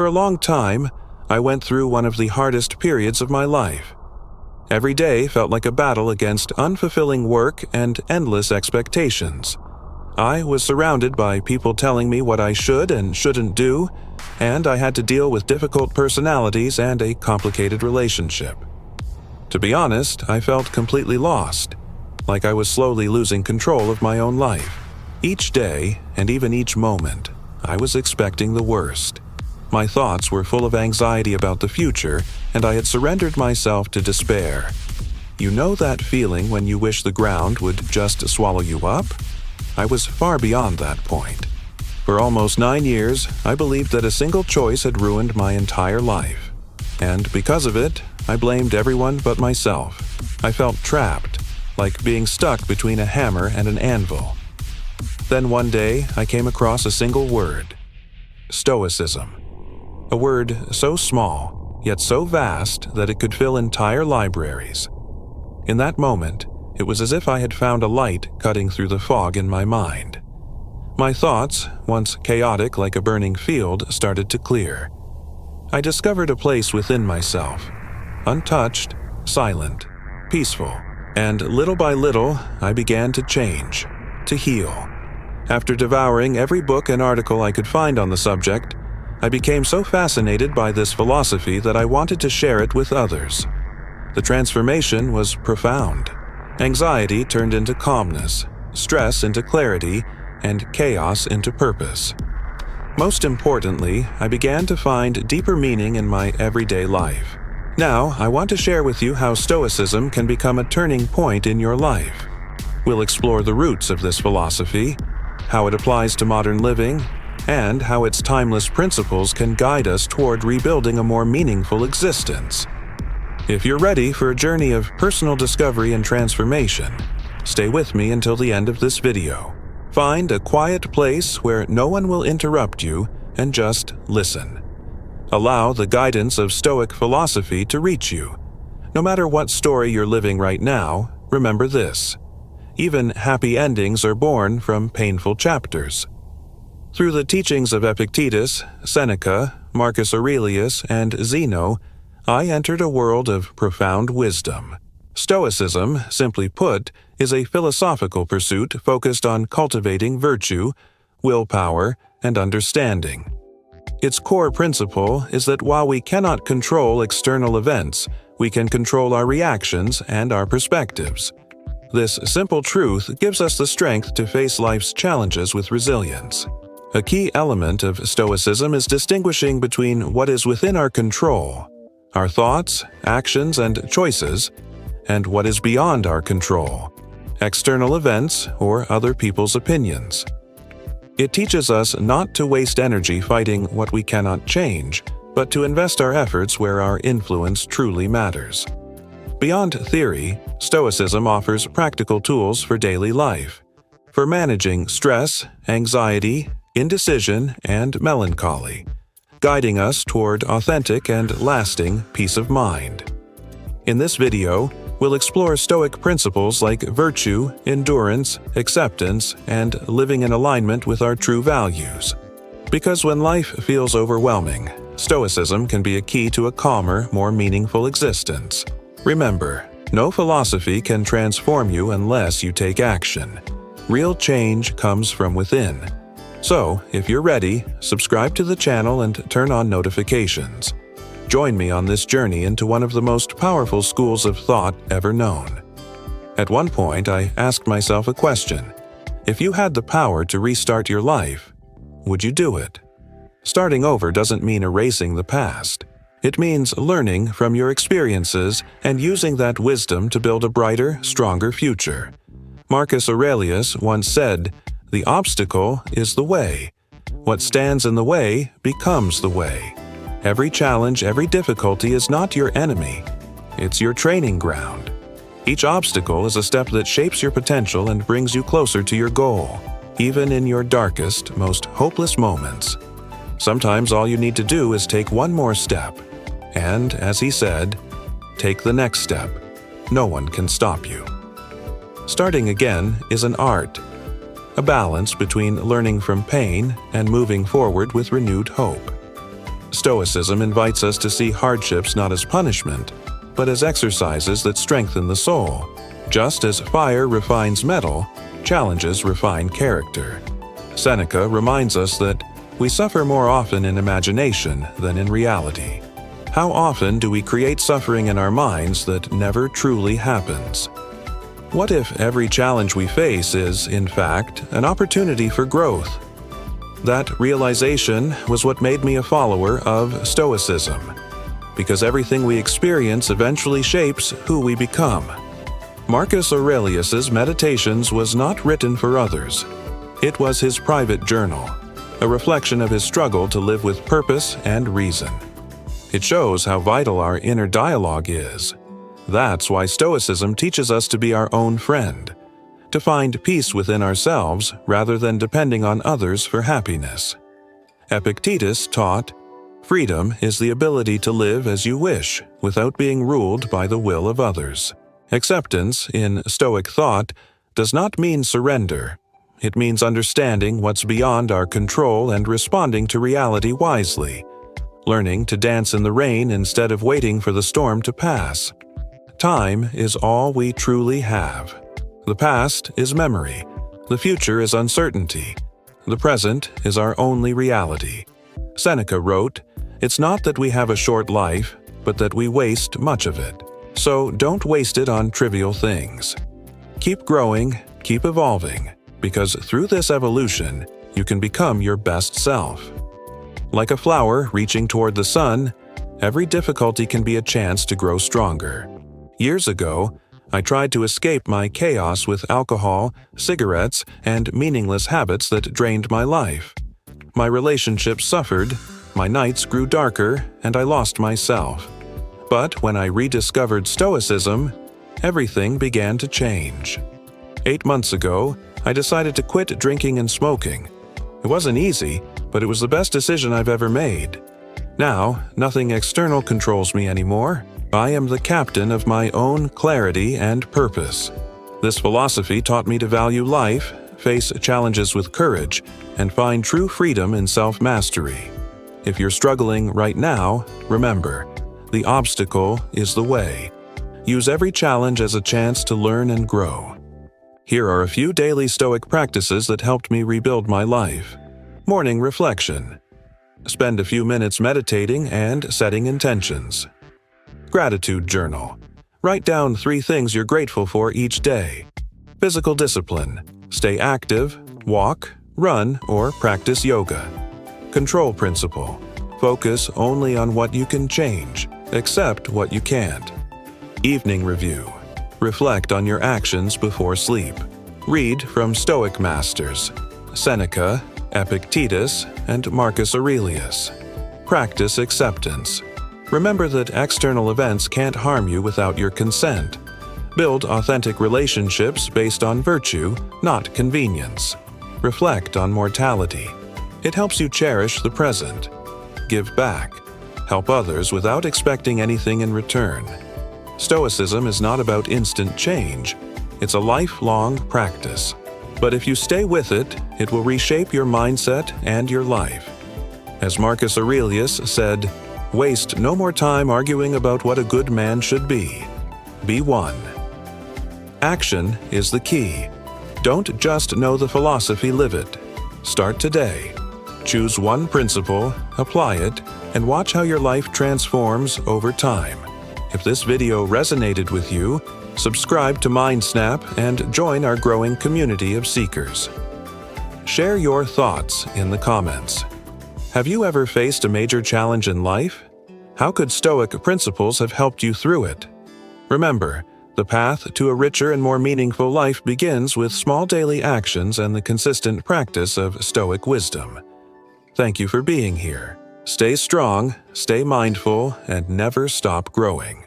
For a long time, I went through one of the hardest periods of my life. Every day felt like a battle against unfulfilling work and endless expectations. I was surrounded by people telling me what I should and shouldn't do, and I had to deal with difficult personalities and a complicated relationship. To be honest, I felt completely lost, like I was slowly losing control of my own life. Each day, and even each moment, I was expecting the worst. My thoughts were full of anxiety about the future, and I had surrendered myself to despair. You know that feeling when you wish the ground would just swallow you up? I was far beyond that point. For almost 9 years, I believed that a single choice had ruined my entire life. And because of it, I blamed everyone but myself. I felt trapped, like being stuck between a hammer and an anvil. Then one day, I came across a single word: Stoicism. A word so small, yet so vast that it could fill entire libraries. In that moment, it was as if I had found a light cutting through the fog in my mind. My thoughts, once chaotic like a burning field, started to clear. I discovered a place within myself, untouched, silent, peaceful, and little by little, I began to change, to heal. After devouring every book and article I could find on the subject, I became so fascinated by this philosophy that I wanted to share it with others. The transformation was profound. Anxiety turned into calmness, stress into clarity, and chaos into purpose. Most importantly, I began to find deeper meaning in my everyday life. Now, I want to share with you how Stoicism can become a turning point in your life. We'll explore the roots of this philosophy, how it applies to modern living, and how its timeless principles can guide us toward rebuilding a more meaningful existence. If you're ready for a journey of personal discovery and transformation, stay with me until the end of this video. Find a quiet place where no one will interrupt you and just listen. Allow the guidance of Stoic philosophy to reach you. No matter what story you're living right now, remember this: even happy endings are born from painful chapters. Through the teachings of Epictetus, Seneca, Marcus Aurelius, and Zeno, I entered a world of profound wisdom. Stoicism, simply put, is a philosophical pursuit focused on cultivating virtue, willpower, and understanding. Its core principle is that while we cannot control external events, we can control our reactions and our perspectives. This simple truth gives us the strength to face life's challenges with resilience. A key element of Stoicism is distinguishing between what is within our control, our thoughts, actions, and choices, and what is beyond our control, external events or other people's opinions. It teaches us not to waste energy fighting what we cannot change, but to invest our efforts where our influence truly matters. Beyond theory, Stoicism offers practical tools for daily life, for managing stress, anxiety, indecision, and melancholy, guiding us toward authentic and lasting peace of mind. In this video, we'll explore Stoic principles like virtue, endurance, acceptance, and living in alignment with our true values. Because when life feels overwhelming, Stoicism can be a key to a calmer, more meaningful existence. Remember, no philosophy can transform you unless you take action. Real change comes from within. So, if you're ready, subscribe to the channel and turn on notifications. Join me on this journey into one of the most powerful schools of thought ever known. At one point, I asked myself a question: if you had the power to restart your life, would you do it? Starting over doesn't mean erasing the past. It means learning from your experiences and using that wisdom to build a brighter, stronger future. Marcus Aurelius once said, "The obstacle is the way. What stands in the way becomes the way." Every challenge, every difficulty is not your enemy. It's your training ground. Each obstacle is a step that shapes your potential and brings you closer to your goal, even in your darkest, most hopeless moments. Sometimes all you need to do is take one more step. And, as he said, take the next step. No one can stop you. Starting again is an art, a balance between learning from pain and moving forward with renewed hope. Stoicism invites us to see hardships not as punishment, but as exercises that strengthen the soul. Just as fire refines metal, challenges refine character. Seneca reminds us that we suffer more often in imagination than in reality. How often do we create suffering in our minds that never truly happens? What if every challenge we face is, in fact, an opportunity for growth? That realization was what made me a follower of Stoicism, because everything we experience eventually shapes who we become. Marcus Aurelius's Meditations was not written for others. It was his private journal, a reflection of his struggle to live with purpose and reason. It shows how vital our inner dialogue is. That's why Stoicism teaches us to be our own friend, to find peace within ourselves rather than depending on others for happiness. Epictetus taught, "Freedom is the ability to live as you wish without being ruled by the will of others." Acceptance, in Stoic thought, does not mean surrender. It means understanding what's beyond our control and responding to reality wisely, learning to dance in the rain instead of waiting for the storm to pass. Time is all we truly have. The past is memory. The future is uncertainty. The present is our only reality. Seneca wrote, "It's not that we have a short life, but that we waste much of it. So don't waste it on trivial things. Keep growing, keep evolving, because through this evolution, you can become your best self." Like a flower reaching toward the sun, every difficulty can be a chance to grow stronger. Years ago, I tried to escape my chaos with alcohol, cigarettes, and meaningless habits that drained my life. My relationships suffered, my nights grew darker, and I lost myself. But when I rediscovered Stoicism, everything began to change. 8 months ago, I decided to quit drinking and smoking. It wasn't easy, but it was the best decision I've ever made. Now, nothing external controls me anymore. I am the captain of my own clarity and purpose. This philosophy taught me to value life, face challenges with courage, and find true freedom in self-mastery. If you're struggling right now, remember, the obstacle is the way. Use every challenge as a chance to learn and grow. Here are a few daily Stoic practices that helped me rebuild my life. Morning reflection. Spend a few minutes meditating and setting intentions. Gratitude journal. Write down 3 things you're grateful for each day. Physical discipline. Stay active, walk, run, or practice yoga. Control principle. Focus only on what you can change, accept what you can't. Evening review. Reflect on your actions before sleep. Read from Stoic masters, Seneca, Epictetus, and Marcus Aurelius. Practice acceptance. Remember that external events can't harm you without your consent. Build authentic relationships based on virtue, not convenience. Reflect on mortality. It helps you cherish the present. Give back. Help others without expecting anything in return. Stoicism is not about instant change. It's a lifelong practice. But if you stay with it, it will reshape your mindset and your life. As Marcus Aurelius said, "Waste no more time arguing about what a good man should be. Be one." Action is the key. Don't just know the philosophy, live it. Start today. Choose one principle, apply it, and watch how your life transforms over time. If this video resonated with you, subscribe to MindSnap and join our growing community of seekers. Share your thoughts in the comments. Have you ever faced a major challenge in life? How could Stoic principles have helped you through it? Remember, the path to a richer and more meaningful life begins with small daily actions and the consistent practice of Stoic wisdom. Thank you for being here. Stay strong, stay mindful, and never stop growing.